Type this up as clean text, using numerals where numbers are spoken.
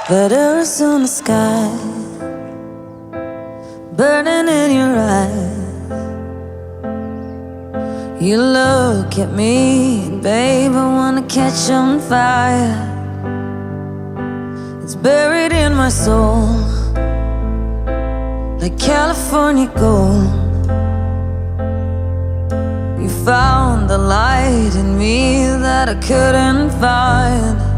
But Arizona sky burning in your eyes. You look at me, and babe, I wanna catch on fire. It's buried in my soul like California gold. You found the light in me that I couldn't find.